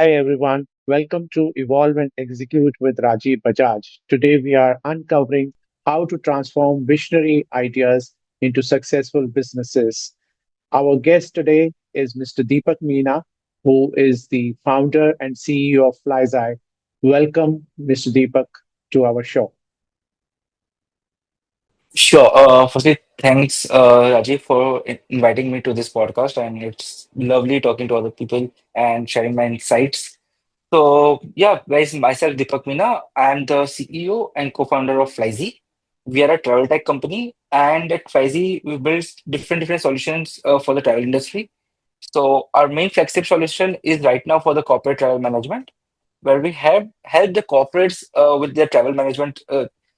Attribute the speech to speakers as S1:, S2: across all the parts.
S1: Hi everyone, welcome to Evolve and Execute with Rajiv Bajaj. Today we are uncovering how to transform visionary ideas into successful businesses. Our guest today is Mr. Deepak Meena, who is the founder and CEO of Flyzy. Welcome, Mr. Deepak, to our show.
S2: Sure. Firstly, thanks, Rajiv, for inviting me to this podcast, and it's lovely talking to other people and sharing my insights. So, yeah, guys, myself, Deepak Meena. I'm the CEO and co-founder of Flyzy. We are a travel tech company, and at Flyzy, we build different solutions for the travel industry. So, our main flagship solution is right now for the corporate travel management, where we have helped the corporates with their travel management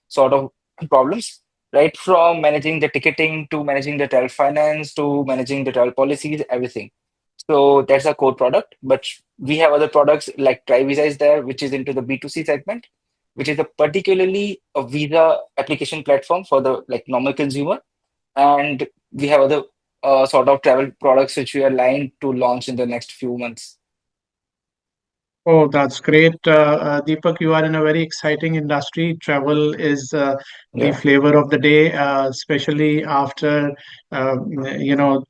S2: sort of problems, right? From managing the ticketing to managing the travel finance to managing the travel policies, everything. So that's our core product. But we have other products like TryVisa is there, which is into the B2C segment, which is a particularly a visa application platform for the like normal consumer. And we have other sort of travel products which we are lined to launch in the next few months.
S3: Oh, that's great. Deepak, you are in a very exciting industry. Travel is the
S2: Yeah.
S3: flavor of the day, especially after,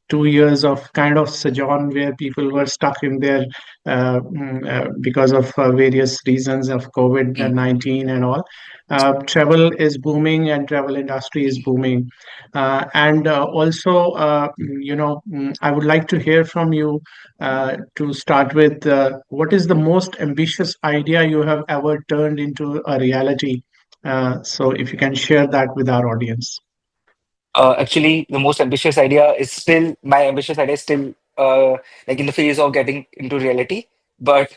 S3: 2 years of kind of sojourn where people were stuck in there because of various reasons of
S2: Mm.
S3: COVID-19 and all. Travel is booming and travel industry is booming. And also, I would like to hear from you to start with, what is the most ambitious idea you have ever turned into a reality? So, if you can share that with our audience.
S2: Actually, the most ambitious idea is still my ambitious idea is still like in the phase of getting into reality. But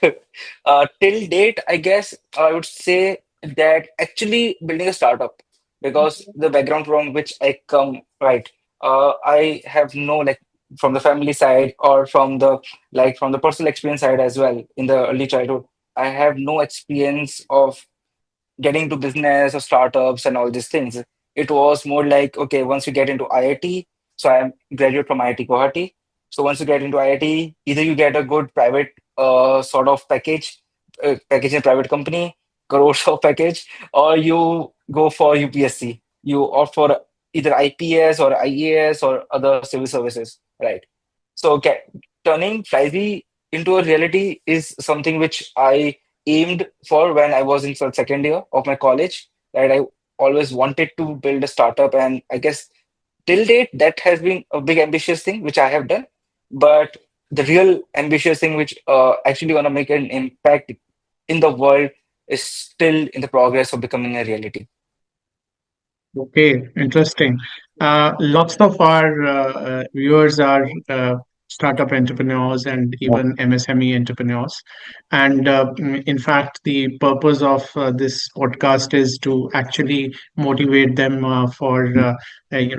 S2: till date, I guess I would say that actually building a startup because the background from which I come, right? I have no like from the family side or from the like from the personal experience side as well in the early childhood. I have no experience of getting into business or startups and all these things. It was more like, okay, once you get into IIT, so I'm graduate from IIT Guwahati. So once you get into IIT, either you get a good private sort of package in a private company, crores of package, or you go for UPSC. You opt for either IPS or IAS or other civil services, right? So turning Flyzy into a reality is something which I aimed for when I was in second year of my college. That I always wanted to build a startup, and I guess till date that has been a big ambitious thing which I have done. But the real ambitious thing which actually gonna make an impact in the world is still in the progress of becoming a reality.
S3: Okay, interesting. Lots of our viewers are startup entrepreneurs and even MSME entrepreneurs. And in fact, the purpose of this podcast is to actually motivate them for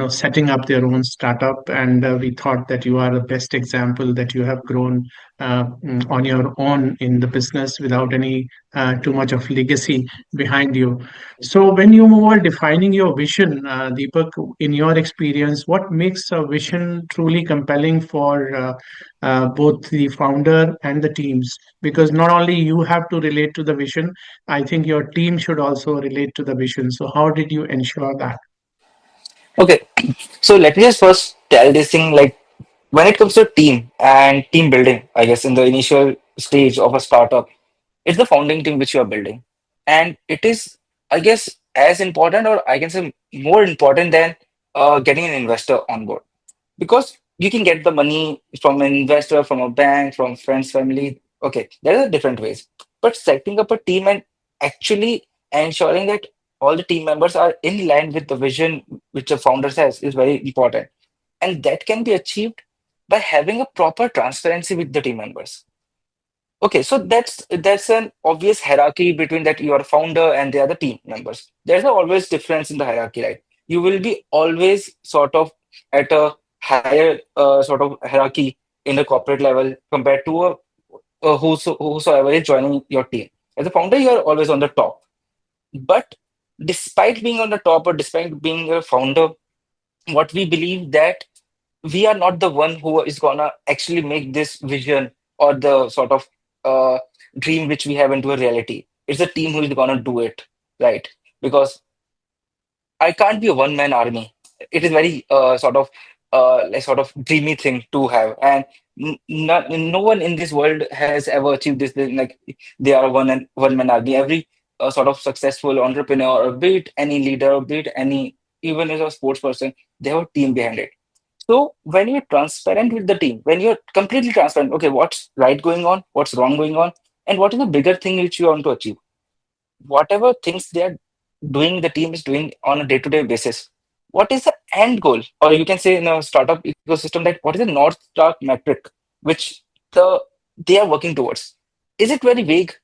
S3: setting up their own startup. And we thought that you are the best example that you have grown on your own in the business without any too much of legacy behind you. So, when you were defining your vision, Deepak, in your experience, what makes a vision truly compelling for both the founder and the teams? Because not only you have to relate to the vision, I think your team should also relate to the vision. So, how did you ensure that?
S2: Okay, so let me just first tell this thing like when it comes to team and team building, I guess in the initial stage of a startup, it's the founding team which you are building. And it is, I guess, as important or I can say more important than getting an investor on board. Because you can get the money from an investor, from a bank, from friends, family. Okay, there are different ways. But setting up a team and actually ensuring that all the team members are in line with the vision which the founder has is very important. And that can be achieved by having a proper transparency with the team members. Okay, so that's an obvious hierarchy between that you are a founder and the other team members. There's always difference in the hierarchy, right? You will be always sort of at a higher sort of hierarchy in the corporate level compared to whosoever is joining your team. As a founder, you are always on the top. But despite being on the top or despite being a founder, what we believe that we are not the one who is gonna actually make this vision or the sort of uh, dream which we have into a reality. It's the team who is gonna do it, right? Because I can't be a one man army. It is very like sort of dreamy thing to have, and no one in this world has ever achieved this thing. Like they are one man army. Every sort of successful entrepreneur, or be it any leader, or be it any even as a sports person, they have a team behind it. So when you're transparent with the team, when you're completely transparent, okay, what's right going on, what's wrong going on, and what is the bigger thing which you want to achieve, whatever things they are doing, the team is doing on a day-to-day basis. What is the end goal? Or you can say in a startup ecosystem that what is the North Star metric which the they are working towards? Is it very vague?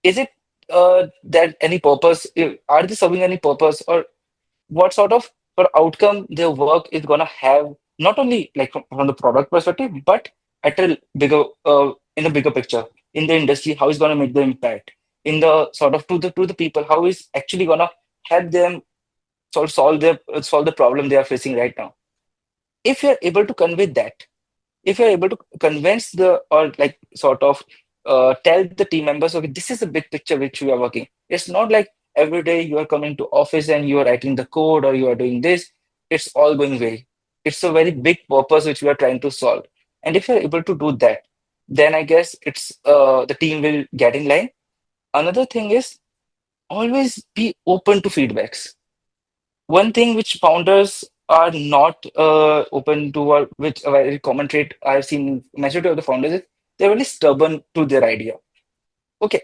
S2: Is it that any purpose? Are they serving any purpose? Or what sort of outcome their work is gonna have, not only like from the product perspective, but at a bigger in a bigger picture in the industry, how it's gonna make the impact in the sort of to the people, how is actually gonna help them solve the problem they are facing right now. If you're able to convey that, if you're able to convince the or like sort of tell the team members, okay, this is the big picture which we are working. It's not like every day you are coming to office and you are writing the code or you are doing this. It's all going well. It's a very big purpose which we are trying to solve. And if you're able to do that, then I guess it's the team will get in line. Another thing is always be open to feedbacks. One thing which founders are not open to, or which a very common trait I've seen in majority of the founders is they're really stubborn to their idea. Okay,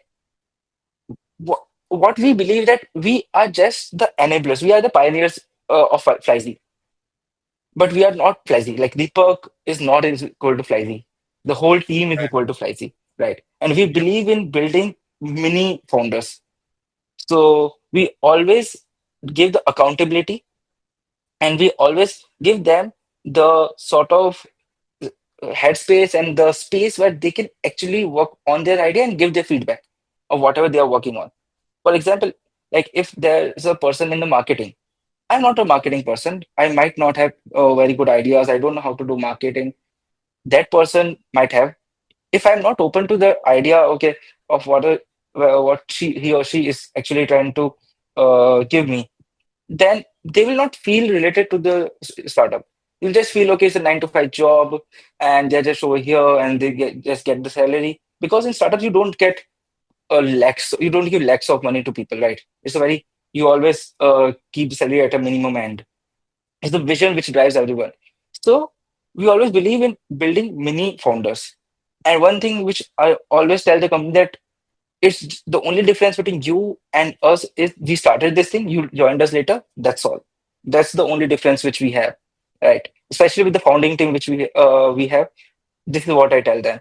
S2: what we believe that we are just the enablers, we are the pioneers of Flyzy, but we are not Flyzy. Like Deepak is not is equal to Flyzy. The whole team is
S3: Right.
S2: equal to Flyzy, right? And we
S3: Yep.
S2: believe in building mini founders. So we always give the accountability, and we always give them the sort of headspace and the space where they can actually work on their idea and give their feedback of whatever they are working on. For example, like if there's a person in the marketing, I'm not a marketing person. I might not have very good ideas. I don't know how to do marketing. That person might have. If I'm not open to the idea, okay, of what he or she is actually trying to give me, then they will not feel related to the startup. You'll just feel okay, it's a 9 to 5 job, and they're just over here and just get the salary. Because in startups, you don't get you don't give lakhs of money to people, right? It's a very you always keep the salary at a minimum end. It's the vision which drives everyone. So we always believe in building mini founders. And one thing which I always tell the company that it's the only difference between you and us is we started this thing, you joined us later. That's all. That's the only difference which we have, right? Especially with the founding team which we have. This is what I tell them.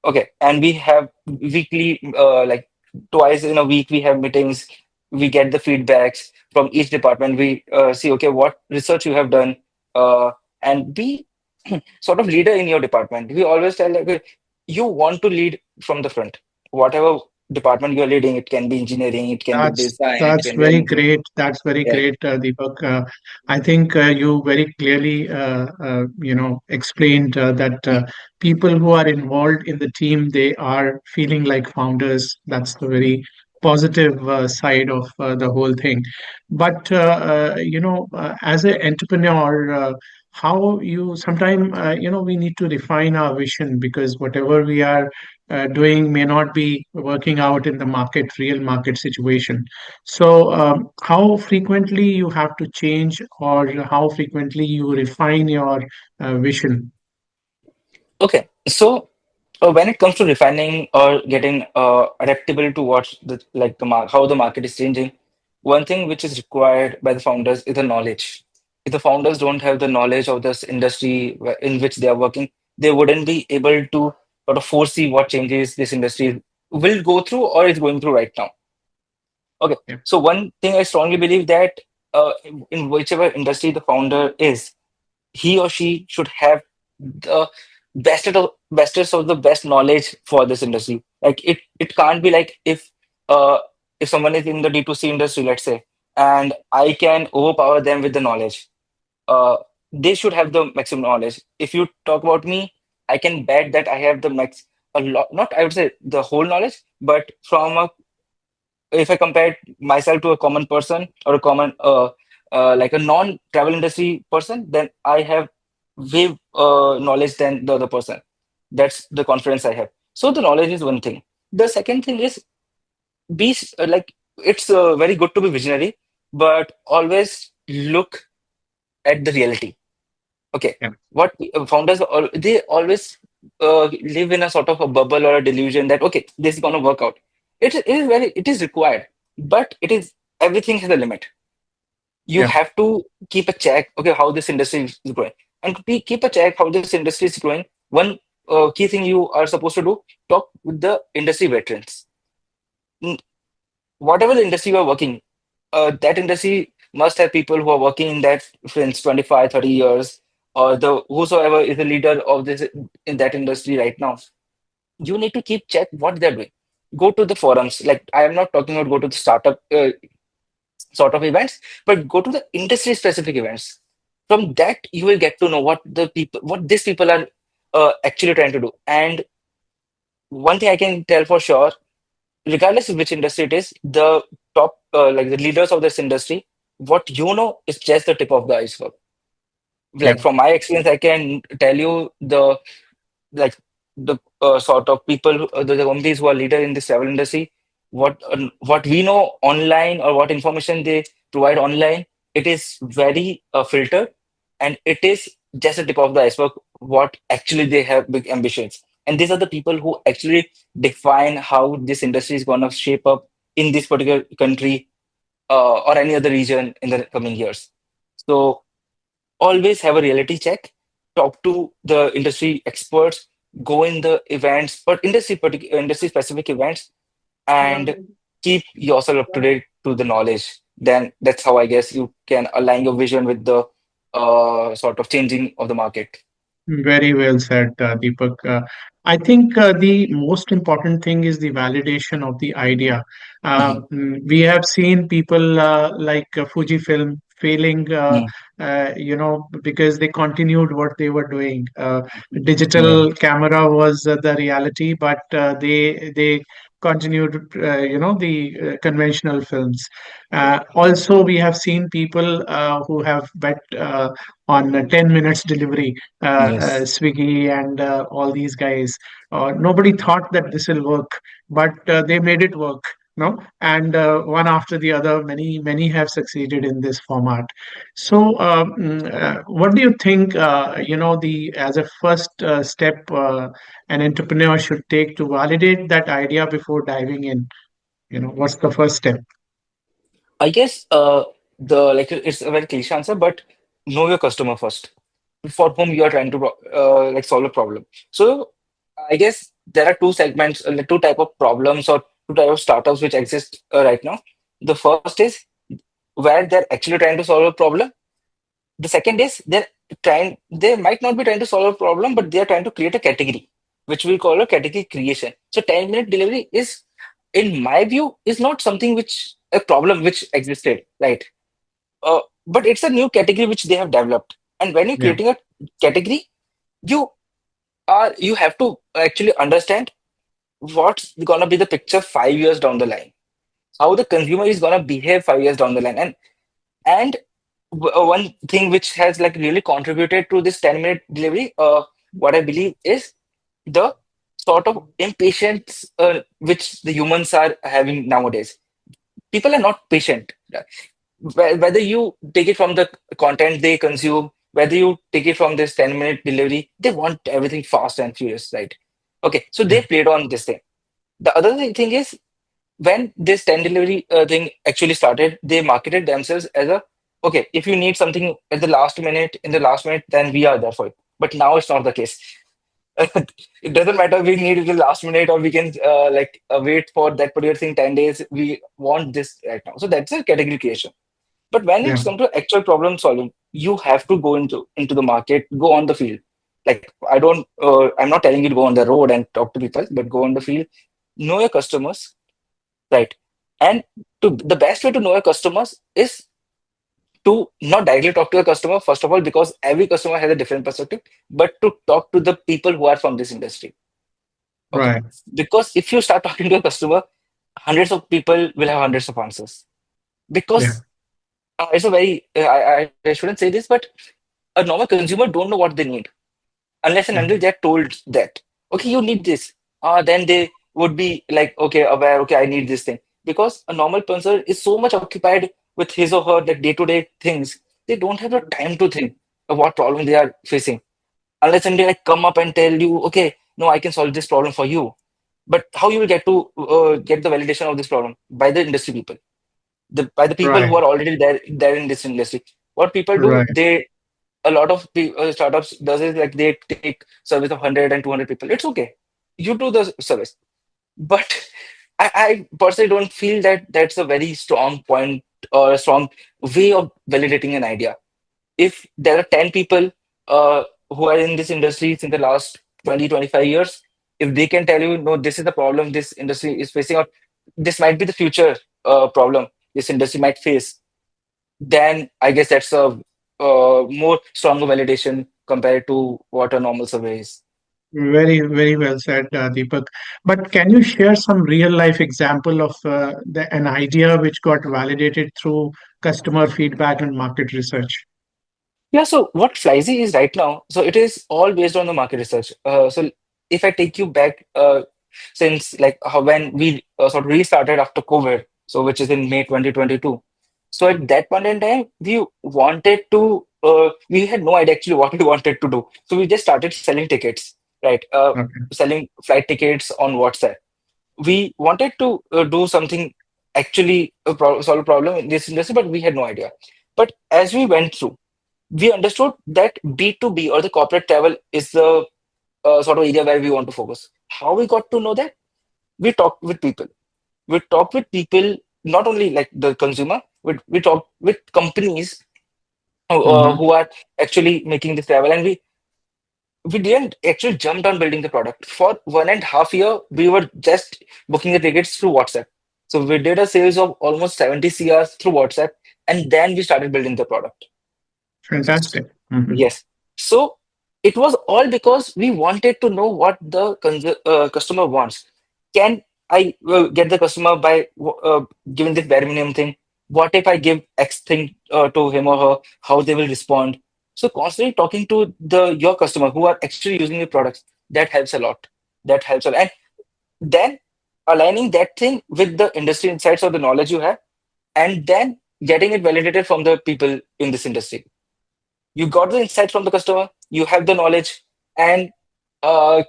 S2: Okay, and we have weekly, like twice in a week, we have meetings. We get the feedbacks from each department. We see, okay, what research you have done, and be sort of leader in your department. We always tell like, okay, you want to lead from the front. Whatever department you are leading, it can be engineering, it can be design, it
S3: That's
S2: can be
S3: very
S2: anything.
S3: great. That's very
S2: Yeah.
S3: great, Deepak. I think you very clearly, explained that people who are involved in the team, they are feeling like founders. That's the very positive side of the whole thing. But as an entrepreneur, how you sometimes we need to refine our vision, because whatever we are doing may not be working out in the real market situation. So, how frequently you have to change, or how frequently you refine your vision?
S2: Okay, so when it comes to refining or getting adaptable to what how the market is changing, one thing which is required by the founders is the knowledge. If the founders don't have the knowledge of this industry in which they are working, they wouldn't be able to sort of foresee what changes this industry will go through or is going through right now. Okay,
S3: Yeah.
S2: so one thing I strongly believe that in whichever industry the founder is, he or she should have the bestest of the best knowledge for this industry. Like it can't be like if someone is in the D2C industry, let's say, and I can overpower them with the knowledge. Uh, they should have the maximum knowledge. If you talk about me, I can bet that I have the max a lot. Not I would say the whole knowledge, But from a, if I compare myself to a common person or a common like a non-travel industry person, then I have way knowledge than the other person. That's the confidence I have. So the knowledge is one thing. The second thing is like it's very good to be visionary, but always look at the reality. Okay,
S3: Yeah,
S2: what founders they always live in a sort of a bubble or a delusion that okay, this is going to work out. It is very, it is required, but it is, everything has a limit. You
S3: yeah,
S2: have to keep a check. Okay, how this industry is growing, and to keep a check how this industry is growing. One key thing you are supposed to do: talk with the industry veterans. Mm, Whatever the industry you are working, that industry must have people who are working in that since 25, 30 years, or the whosoever is the leader of this in that industry right now. You need to keep check what they're doing. Go to the forums. Like I am not talking about go to the startup sort of events, but go to the industry specific events. From that, you will get to know what these people are actually trying to do. And one thing I can tell for sure, regardless of which industry it is, the top, like the leaders of this industry, what you know is just the tip of the iceberg.
S3: yeah,
S2: Like from my experience, I can tell you like the sort of people, the companies who are leader in this travel industry, what we know online or what information they provide online, it is very filtered, and it is just a tip of the iceberg. What actually they have big ambitions, and these are the people who actually define how this industry is going to shape up in this particular country or any other region in the coming years. So always have a reality check, talk to the industry experts, go in the events or industry specific events, and keep yourself up to date to the knowledge. Then that's how I guess you can align your vision with the sort of changing of the market.
S3: very well said, Deepak. I think the most important thing is the validation of the idea.
S2: Hmm.
S3: We have seen people like Fujifilm failing,
S2: Hmm.
S3: because they continued what they were doing.
S2: Yeah.
S3: Digital camera was the reality, but they continued, the conventional films. Also, we have seen people who have bet on 10 minutes delivery,
S2: Yes.
S3: Swiggy and all these guys. Nobody thought that this will work, but they made it work. No, and one after the other, many have succeeded in this format. So, what do you think? The as a first step, an entrepreneur should take to validate that idea before diving in. What's the first step?
S2: I guess the like it's a very cliche answer, but know your customer first, for whom you are trying to like solve a problem. So I guess there are two segments, like two type of problems or two type of startups which exist right now. The first is where they're actually trying to solve a problem. The second is they might not be trying to solve a problem, but they are trying to create a category, which we call a category creation. So 10-minute delivery is, in my view, is not something which a problem which existed, right? But it's a new category which they have developed. And when you're
S3: Yeah,
S2: creating a category, you you have to actually understand what's gonna be the picture 5 years down the line, how the consumer is gonna behave 5 years down the line, and one thing which has like really contributed to this 10-minute delivery, what I believe is the sort of impatience which the humans are having nowadays. People are not patient. Whether you take it from the content they consume, whether you take it from this 10-minute delivery, they want everything fast and furious, right? Okay, so
S3: yeah,
S2: they played on this thing. The other thing is when this 10 delivery thing actually started, they marketed themselves as a okay, if you need something at the last minute, in the last minute, then we are there for it. But now it's not the case. It doesn't matter if we need it in the last minute or we can wait for that particular thing 10 days. We want this right now. So that's a category creation. But when
S3: yeah,
S2: it's come to actual problem solving, you have to go into the market, go on the field. Like I'm not telling you to go on the road and talk to people, but go on the field, know your customers, right? And the best way to know your customers is to not directly talk to a customer, first of all, because every customer has a different perspective, but to talk to the people who are from this industry. Okay.
S3: Right.
S2: Because if you start talking to a customer, hundreds of people will have hundreds of answers.
S3: Yeah.
S2: Because it's a very, I shouldn't say this, but a normal consumer don't know what they need unless and until
S3: Mhm.
S2: they're told that, okay, you need this. Then they would be like, okay, aware, okay, I need this thing. Because a normal person is so much occupied with his or her like day-to-day things, they don't have the time to think of what problem they are facing. Unless and they like come up and tell you, okay, no, I can solve this problem for you. But how you will get to get the validation of this problem? By the industry people, by the people who
S3: Right.
S2: are already there in this industry. What people do,
S3: Right.
S2: they a lot of startups does is like they take service of 100 and 200 people. It's okay. You do the service. But I personally don't feel that that's a very strong point or a strong way of validating an idea. If there are 10 people who are in this industry in the last 20-25 years, if they can tell you, no, this is the problem this industry is facing, or this might be the future problem this industry might face, then I guess that's a more stronger validation compared to what a normal survey is.
S3: Very, very well said, Deepak. But can you share some real life example of an idea which got validated through customer feedback and market research?
S2: Yeah, so what Flyzy is right now, so it is all based on the market research. So if I take you back since like how when we sort of restarted after COVID, so which is in May 2022. So at that point in time, we wanted to, we had no idea actually what we wanted to do. So we just started selling tickets, right?
S3: Okay.
S2: Selling flight tickets on WhatsApp. We wanted to do something actually solve a problem in this industry, but we had no idea. But as we went through, we understood that B2B or the corporate travel is the sort of area where we want to focus. How we got to know that? We talked with people. We talked with people, not only like the consumer, we talked with companies
S3: Hmm.
S2: who are actually making this travel. And we didn't actually jump on building the product. For 1.5 year, we were just booking the tickets through WhatsApp. So we did a sales of almost 70 CRs through WhatsApp, and then we started building the product.
S3: Fantastic. Hmm.
S2: Yes. So it was all because we wanted to know what the customer wants. Can I get the customer by giving this bare minimum thing? What if I give X thing to him or her? How they will respond? So constantly talking to the your customer who are actually using the products, that helps a lot. That helps a lot. And then aligning that thing with the industry insights or the knowledge you have, and then getting it validated from the people in this industry. You got the insight from the customer, you have the knowledge, and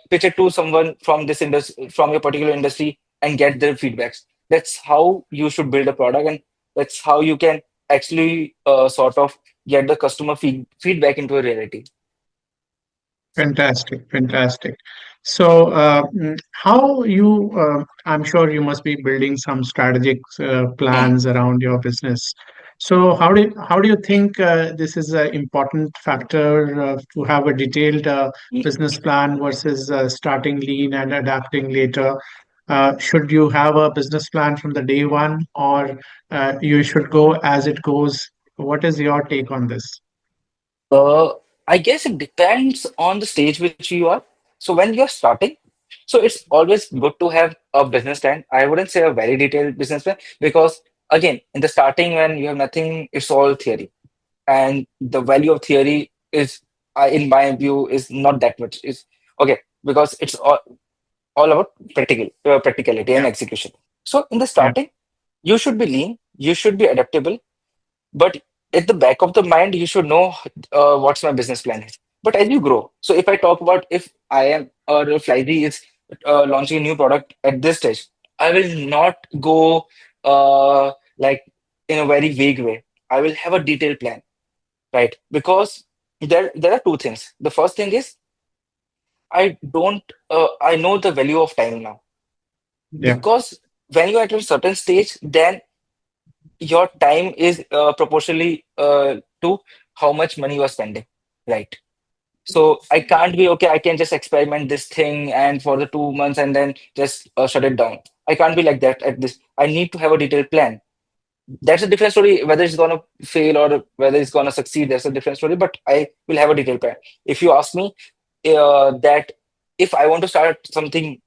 S2: pitch it to someone from this industry, from your particular industry, and get their feedbacks. That's how you should build a product, and that's how you can actually sort of get the customer feedback into a reality.
S3: Fantastic, fantastic. So, how you? I'm sure you must be building some strategic
S2: Hmm.
S3: plans around your business. So, how do you think this is an important factor to have a detailed business plan versus starting lean and adapting later? Should you have a business plan from the day one, or you should go as it goes? What is your take on this?
S2: Uh, I guess it depends on the stage which you are. So when you're starting, so it's always good to have a business plan. I wouldn't say a very detailed business plan because again, in the starting when you have nothing, it's all theory, and the value of theory is, in my view, is not that much. Is okay because it's all about practicality and
S3: Yeah,
S2: execution. So in the
S3: yeah,
S2: starting, you should be lean, you should be adaptable, but at the back of the mind, you should know what's my business plan is. But as you grow, so if I talk about if I am or if Flyzy is launching a new product at this stage, I will not go like in a very vague way. I will have a detailed plan, right? Because there are two things. The first thing is I don't I know the value of time now
S3: yeah.
S2: because when you're at a certain stage, then your time is proportionally to how much money you are spending, right? So I can't be okay. I can just experiment this thing and for the 2 months and then just shut it down. I can't be like that at this. I need to have a detailed plan. That's a different story. Whether it's gonna fail or whether it's gonna succeed, that's a different story. But I will have a detailed plan. If you ask me that if I want to start something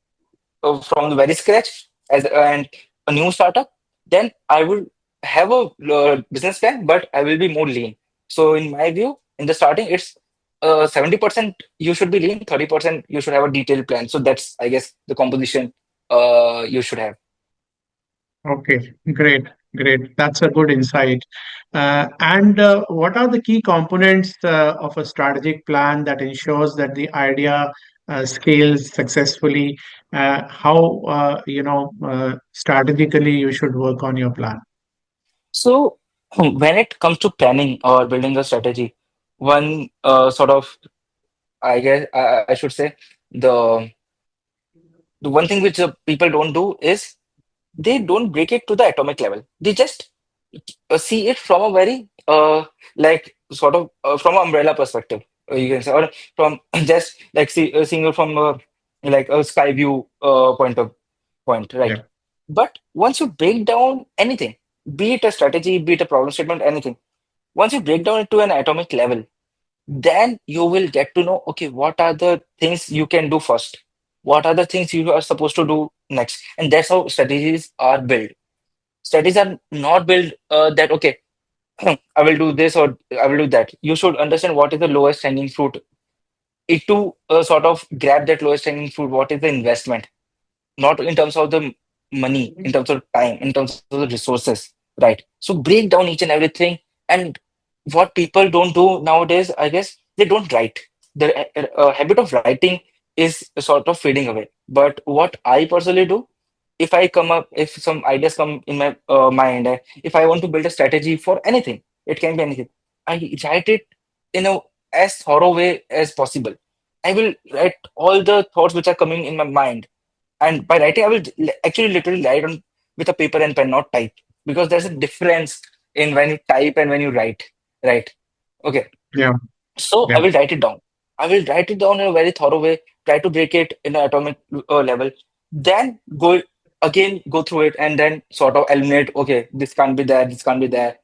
S2: from the very scratch as and a new startup, then I will have a business plan, but I will be more lean. So in my view, in the starting, it's 70% you should be lean, 30% you should have a detailed plan. So that's, I guess, the composition you should have.
S3: Okay, great, great. That's a good insight. And what are the key components of a strategic plan that ensures that the idea scales successfully? How strategically you should work on your plan?
S2: So when it comes to planning or building a strategy, one sort of, I guess I should say, the the one thing which people don't do is they don't break it to the atomic level. They just see it from a very like sort of from an umbrella perspective, you can say, or from just like seeing it from like a sky view point, right?
S3: Yeah,
S2: But once you break down anything, be it a strategy, be it a problem statement, anything, once you break down it to an atomic level, then you will get to know, okay, what are the things you can do first, what are the things you are supposed to do next, and that's how strategies are built. Strategies are not built that okay, I will do this or I will do that. You should understand what is the lowest hanging fruit. It to sort of grab that lowest hanging fruit, what is the investment? Not in terms of the money, in terms of time, in terms of the resources, right? So break down each and everything. And what people don't do nowadays, I guess, they don't write. The habit of writing is sort of fading away. But what I personally do, if I come up, if some ideas come in my mind, if I want to build a strategy for anything, it can be anything. I write it in a as thorough way as possible. I will write all the thoughts which are coming in my mind, and by writing, I will actually literally write on with a paper and pen, not type, because there's a difference in when you type and when you write, right? Okay.
S3: yeah,
S2: So I
S3: yeah,
S2: will write it down. I will write it down in a very thorough way, try to break it in an atomic level, then go through it and then sort of eliminate, okay, this can't be there, this can't be there,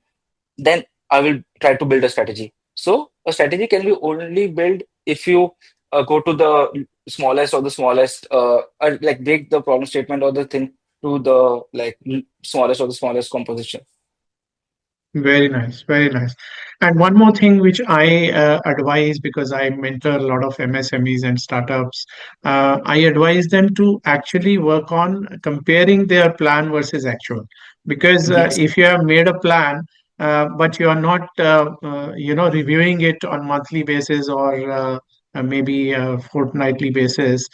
S2: then I will try to build a strategy. So a strategy can be only built if you go to the smallest or the smallest, or like break the problem statement or the thing to the like smallest or the smallest composition.
S3: very nice, very nice. And one more thing which I advise, because I mentor a lot of MSMEs and startups, I advise them to actually work on comparing their plan versus actual. Because
S2: Mhm.
S3: if you have made a plan, but you are not, reviewing it on monthly basis or maybe a fortnightly basis,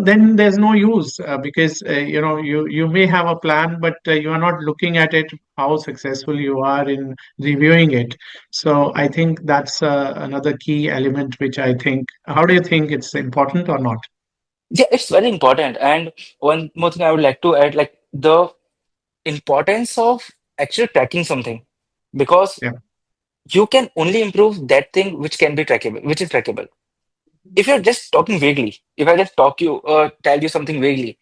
S3: then there's no use because you may have a plan, but you are not looking at it how successful you are in reviewing it. So I think that's another key element which I think. How do you think it's important or not?
S2: Yeah, it's very important. And one more thing I would like to add, like the importance of actually tracking something, because
S3: Yeah,
S2: you can only improve that thing which can be trackable, which is trackable. If you're just talking vaguely, if I just tell you something vaguely,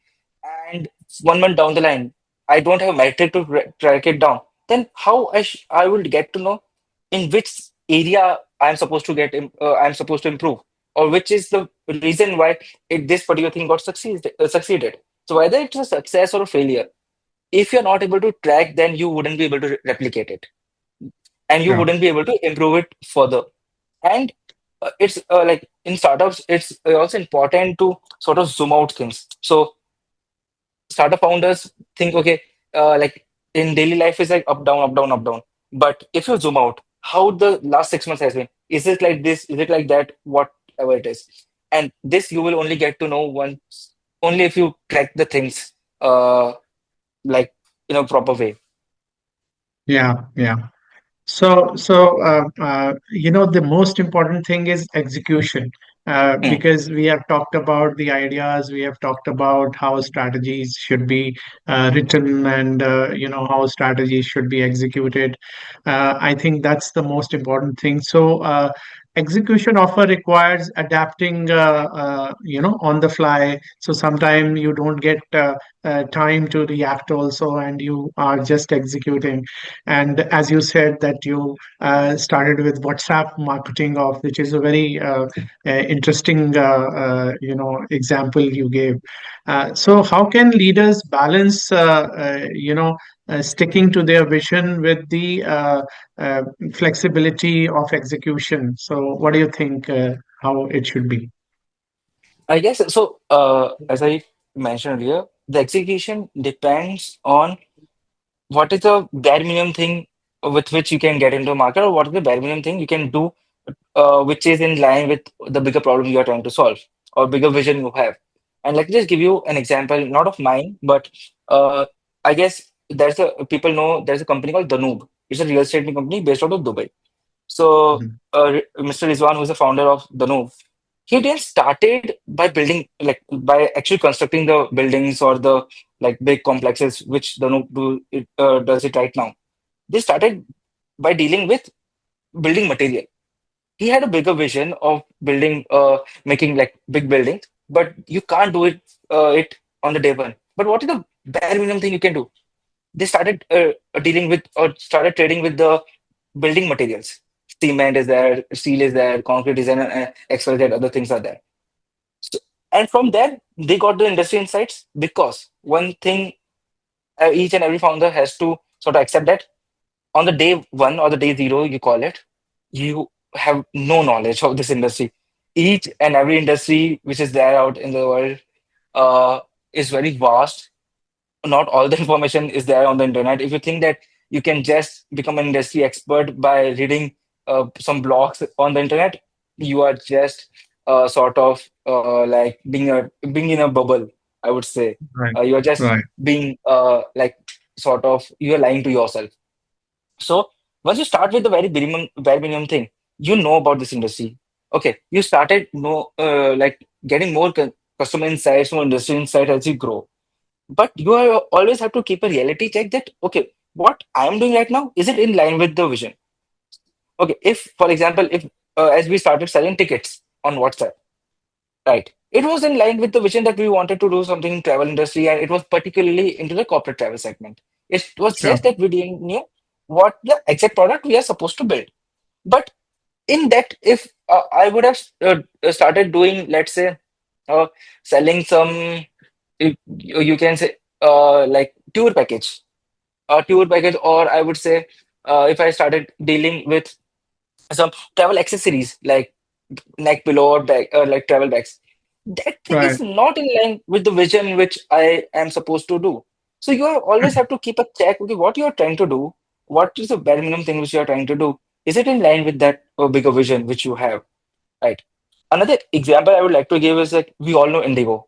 S2: and 1 month down the line, I don't have a metric to track it down, then how I will get to know in which area I'm supposed to improve, or which is the reason why this particular thing got succeeded. So whether it's a success or a failure, if you're not able to track, then you wouldn't be able to replicate it, and you
S3: yeah,
S2: wouldn't be able to improve it further. And it's like in startups, it's also important to sort of zoom out things. So startup founders think, okay, like in daily life is like up, down, up, down, up, down. But if you zoom out, how the last 6 months has been, is it like this? Is it like that? Whatever it is. And this you will only get to know once, only if you track the things uh, like in a proper way.
S3: yeah. The most important thing is execution,
S2: Hmm.
S3: because we have talked about the ideas, we have talked about how strategies should be written, and how strategies should be executed. I think that's the most important thing. So, execution often requires adapting, on the fly. So sometimes you don't get time to react also, and you are just executing. And as you said that you started with WhatsApp marketing of, which is a very interesting, example you gave. So how can leaders balance, sticking to their vision with the uh, flexibility of execution? So, what do you think? How it should be?
S2: I guess so. As I mentioned earlier, the execution depends on what is the bare minimum thing with which you can get into a market, or what is the bare minimum thing you can do, which is in line with the bigger problem you are trying to solve or bigger vision you have. And let me just give you an example, not of mine, but I guess there's a people know there's a company called Danube. It's a real estate company based out of Dubai. So,
S3: Mhm.
S2: Mr. Rizwan, who's the founder of Danube, he didn't started by building like by actually constructing the buildings or the like big complexes which Danube does it right now. They started by dealing with building material. He had a bigger vision of building, making like big buildings, but you can't do it on the day one. But what is the bare minimum thing you can do? They started dealing with or started trading with the building materials. Cement is there, steel is there, concrete is there, and XYZ, other things are there. So, and from there, they got the industry insights because one thing each and every founder has to sort of accept that on the day one or the day zero, you call it, you have no knowledge of this industry. Each and every industry which is there out in the world uh, is very vast. Not all the information is there on the internet. If you think that you can just become an industry expert by reading some blogs on the internet, you are just sort of like being in a bubble, I would say.
S3: Right,
S2: You are just
S3: right.
S2: being like sort of you are lying to yourself. So once you start with the very minimum, bare minimum thing, you know about this industry. Okay, you started know like getting more customer insights, more industry insight as you grow. But always have to keep a reality check that okay, what I am doing right now, is it in line with the vision? Okay, if for example, if as we started selling tickets on WhatsApp, right, it was in line with the vision that we wanted to do something in travel industry, and it was particularly into the corporate travel segment. It was
S3: Sure.
S2: just that we didn't know what the exact product we are supposed to build. But in that, if I would have started doing, let's say, uh, selling some, you can say, like tour package, or I would say, if I started dealing with some travel accessories like neck pillow or bag, like travel bags, that thing is
S3: Right.
S2: not in line with the vision which I am supposed to do. So you always have to keep a check. Okay, what you are trying to do, what is the bare minimum thing which you are trying to do? Is it in line with that bigger vision which you have? Right. Another example I would like to give is like we all know Indigo,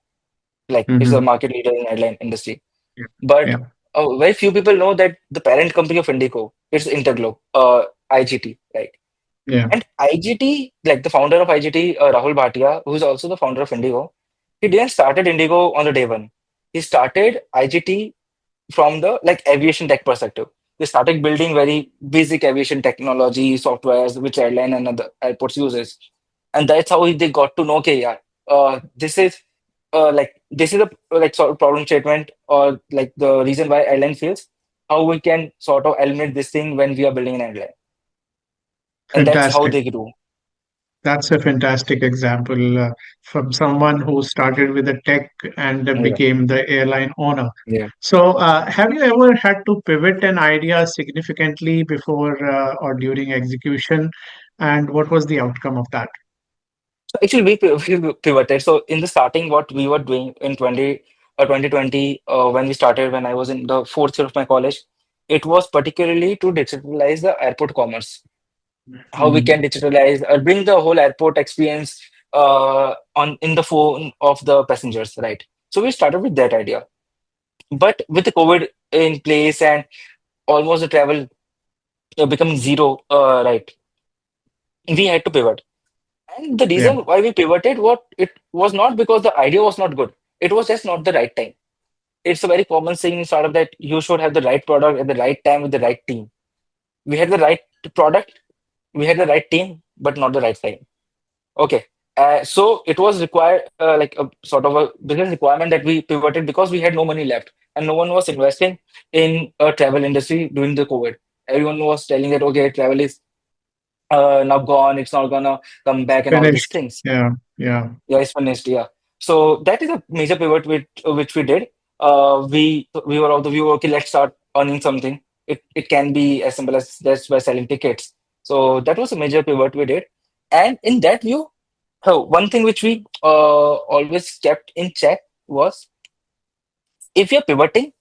S2: like it's a
S3: Mm-hmm.
S2: market leader in airline industry.
S3: Yeah.
S2: But
S3: Yeah.
S2: very few people know that the parent company of Indigo is Interglobe, IGT, right?
S3: Yeah.
S2: And IGT, like the founder of IGT, Rahul Bhatia, who is also the founder of Indigo, he didn't started Indigo on the day one. He started IGT from the like aviation tech perspective. They started building very basic aviation technology softwares which airline and other airports uses, and that's how they got to know. Okay, yeah, this is like this is a like sort of problem statement or like the reason why airline fails. How we can sort of eliminate this thing when we are building an airline, and that's how
S3: Fantastic.
S2: they do.
S3: That's a fantastic example from someone who started with a tech and
S2: Yeah,
S3: became the airline owner.
S2: yeah.
S3: So, have you ever had to pivot an idea significantly before or during execution? And what was the outcome of that?
S2: So actually, we pivoted. So in the starting, what we were doing in 2020, when we started, when I was in the fourth year of my college, it was particularly to digitalize the airport commerce. How we can
S3: Mhm.
S2: digitalize or bring the whole airport experience on in the phone of the passengers, right? So we started with that idea. But with the COVID in place and almost the travel becoming zero, right? We had to pivot. And the
S3: Yeah,
S2: reason why we pivoted, what it was not because the idea was not good. It was just not the right time. It's a very common saying in startup that you should have the right product at the right time with the right team. We had the right product, we had the right team, but not the right time. Okay. So it was required like a sort of a business requirement that we pivoted because we had no money left and no one was investing in a travel industry during the COVID. Everyone was telling that, okay, travel is now gone, it's not gonna come back and all these
S3: Finished.
S2: things.
S3: Yeah, yeah.
S2: Yeah, it's finished. Yeah. So that is a major pivot which we did. We were of the view, okay, let's start earning something. It can be as simple as just by selling tickets. So that was a major pivot we did. And in that view, one thing which we always kept in check was if you're pivoting,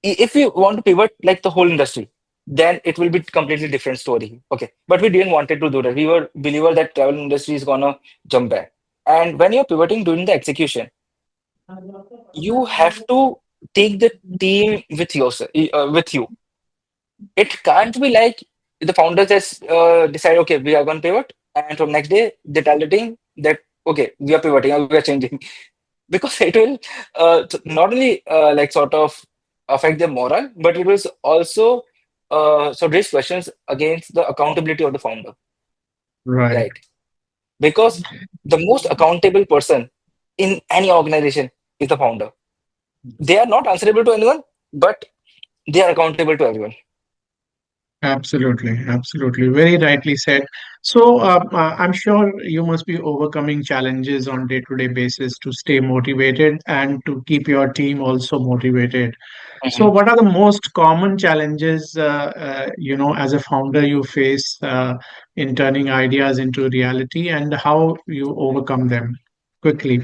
S2: if you want to pivot like the whole industry, then it will be completely different story. Okay. But we didn't wanted to do that. We were believer that travel industry is gonna jump back. And when you're pivoting during the execution, you have to take the team with yourself, with you. It can't be like the founders just decide, okay, we are going to pivot, and from next day they tell the team that okay, we are pivoting or we are changing, because it will not only like sort of affect their moral, but it will also raise questions against the accountability of the founder,
S3: Right.
S2: right? Because the most accountable person in any organization is the founder. They are not answerable to anyone, but they are accountable to everyone.
S3: Absolutely, absolutely. Very rightly said. So, I'm sure you must be overcoming challenges on day-to-day basis to stay motivated and to keep your team also motivated. So,
S2: Mhm.
S3: what are the most common challenges, as a founder you face in turning ideas into reality, and how you overcome them quickly?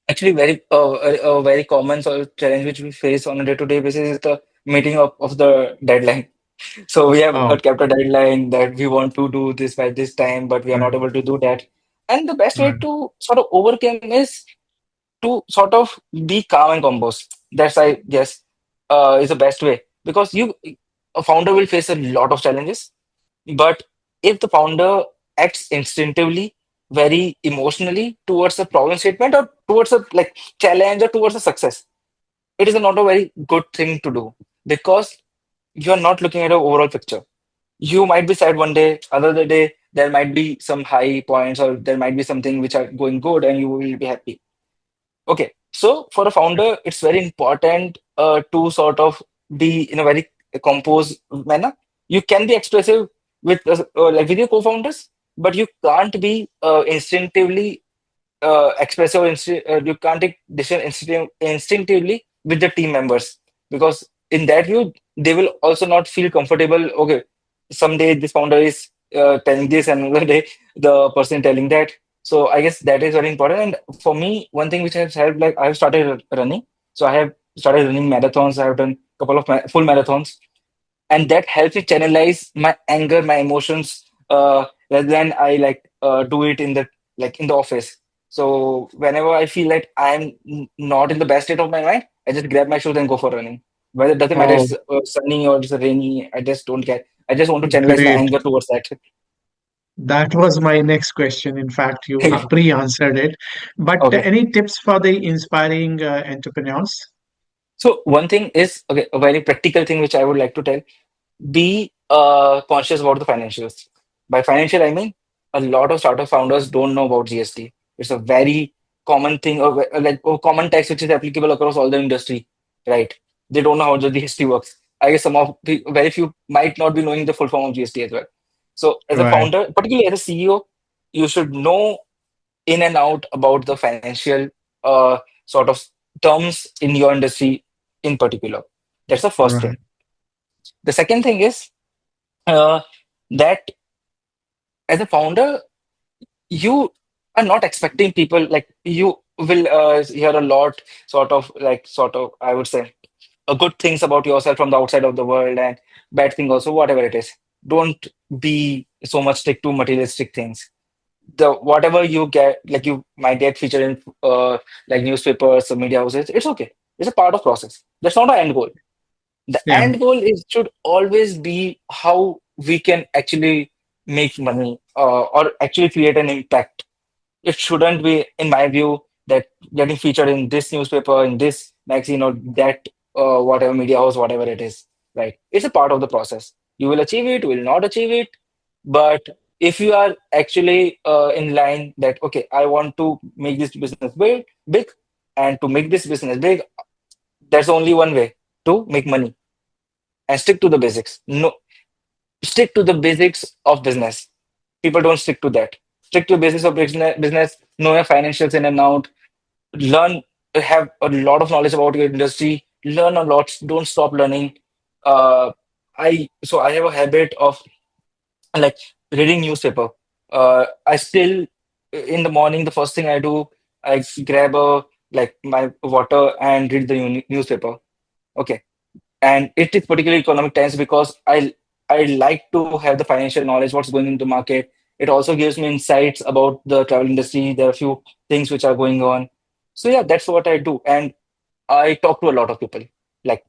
S2: Actually, a very common sort of challenge which we face on a day-to-day basis is the meeting of the deadline. So we have
S3: Oh,
S2: kept a deadline that we want to do this by this time, but we are not
S3: right,
S2: able to do that. And the best way
S3: right,
S2: to sort of overcome is to sort of be calm and composed. That's, I guess, is the best way, because a founder will face a lot of challenges. But if the founder acts instinctively, very emotionally towards a problem statement or towards a like challenge or towards a success, it is not a very good thing to do, because you're not looking at an overall picture. You might be sad one day, another day there might be some high points or there might be something which are going good and you will be happy. Okay, so for a founder, it's very important to sort of be in a very composed manner. You can be expressive with like with your co-founders, but you can't be instinctively expressive. You can't take decision instinctively with the team members, because in that view they will also not feel comfortable. Okay, someday this founder is telling this, and another day the person telling that. So I guess that is very important. And for me, one thing which has helped, like I've started running. So I have started running marathons. I have done a couple of full marathons, and that helps me channelize my anger, my emotions, rather than I like do it in the like in the office. So whenever I feel like I'm not in the best state of my mind, I just grab my shoes and go for running. Whether it doesn't matter
S3: oh,
S2: it's sunny or it's rainy, I just don't care. I just want to channelize my
S3: great.
S2: anger towards that.
S3: That was my next question. In fact, you pre-answered it. But
S2: Okay.
S3: any tips for the inspiring entrepreneurs?
S2: So one thing is, okay, a very practical thing which I would like to tell: be conscious about the financials. By financial, I mean a lot of startup founders don't know about GST. It's a very common thing, or like a common tax which is applicable across all the industry, right? They don't know how the GST works. I guess very few might not be knowing the full form of GST as well. So, as a
S3: Right,
S2: founder, particularly as a CEO, you should know in and out about the financial sort of terms in your industry in particular. That's the first
S3: right,
S2: thing. The second thing is uh, that as a founder, you are not expecting people, like you will hear a lot, sort of, I would say, good things about yourself from the outside of the world and bad thing also, whatever it is. Don't be so much stick to materialistic things. The whatever you get, like you might get featured in like newspapers or media houses, it's okay. It's a part of process. That's not our end goal. The
S3: yeah,
S2: end goal is should always be how we can actually make money or actually create an impact. It shouldn't be, in my view, that getting featured in this newspaper, in this magazine, or that whatever media house, whatever it is. Right? It's a part of the process. You will achieve it, will not achieve it, but If you are actually in line that okay, I want to make this business big, and to make this business big, there's only one way to make money, and stick to the basics. No, stick to the basics of business. People don't stick to that. Stick to basics of business. Know your financials in and out. Learn, have a lot of knowledge about your industry. Learn a lot. Don't stop learning. Uh, I have a habit of like reading newspaper. I still in the morning the first thing I do, I grab a like my water and read the newspaper. Okay, and it is particularly economic times because I like to have the financial knowledge what's going into market. It also gives me insights about the travel industry. There are a few things which are going on. So yeah, that's what I do, and I talk to a lot of people. Like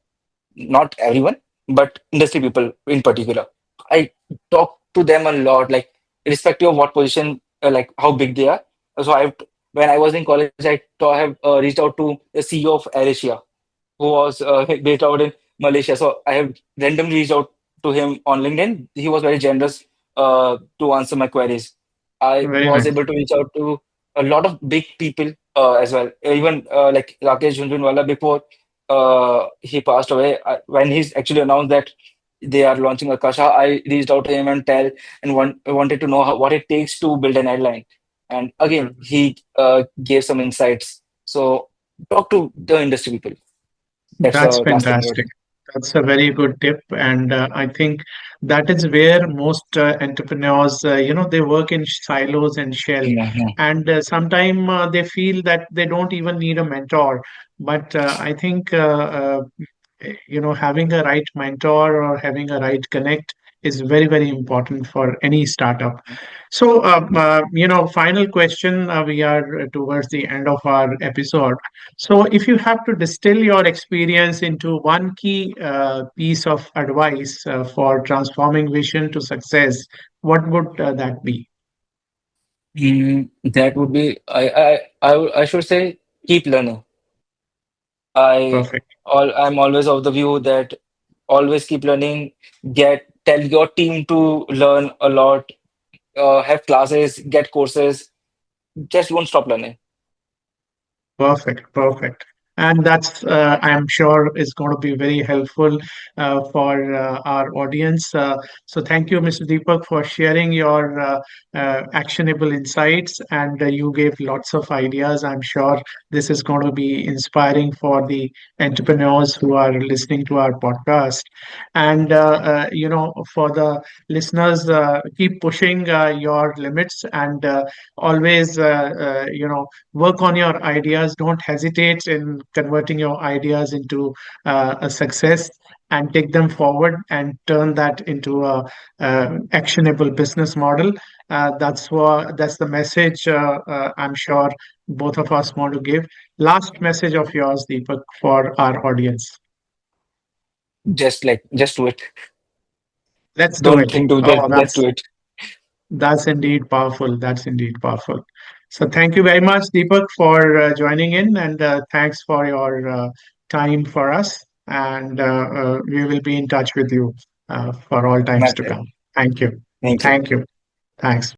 S2: not everyone, but industry people in particular. I talk to them a lot, like irrespective of what position, like how big they are. So when I was in college, have reached out to the CEO of AirAsia, who was based out in Malaysia. So I have randomly reached out to him on LinkedIn. He was very generous to answer my queries. I
S3: Very
S2: was
S3: nice.
S2: able to reach out to a lot of big people as well. Even like Rakesh Jhunjhunwala before he passed away. When he's actually announced that they are launching Akasha, I reached out to him and wanted to know what it takes to build an airline. And again,
S3: Mhm.
S2: he gave some insights. So talk to the industry people. That's
S3: That's
S2: the last thing I would
S3: fantastic. That's a very good tip, and I think that is where most entrepreneurs, they work in silos and shell,
S2: say.
S3: and sometimes they feel that they don't even need a mentor. But I think having a right mentor or having a right connect is very, very important for any startup. So final question, we are towards the end of our episode. So if you have to distill your experience into one key piece of advice for transforming vision to success, what would that be?
S2: That would be I should say keep learning.
S3: Perfect.
S2: I'm always of the view that always keep learning. Tell your team to learn a lot. Have classes, get courses. Just don't stop learning.
S3: Perfect, perfect. And that's, I'm sure, is going to be very helpful for our audience. So, thank you, Mr. Deepak, for sharing your actionable insights. And you gave lots of ideas. I'm sure this is going to be inspiring for the entrepreneurs who are listening to our podcast. And, for the listeners, keep pushing your limits and always, work on your ideas. Don't hesitate in converting your ideas into a success, and take them forward and turn that into a actionable business model. That's the message, I'm sure both of us want to give. Last message of yours, Deepak, for our audience.
S2: Just do it.
S3: Let's do
S2: Don't
S3: it.
S2: think to
S3: Oh,
S2: just do it.
S3: that's indeed powerful. That's indeed powerful. So thank you very much, Deepak, for joining in, and thanks for your time for us. And we will be in touch with you for all
S2: My
S3: times to
S2: pleasure.
S3: come. Thank you.
S2: Thank you.
S3: Thank you. Thanks.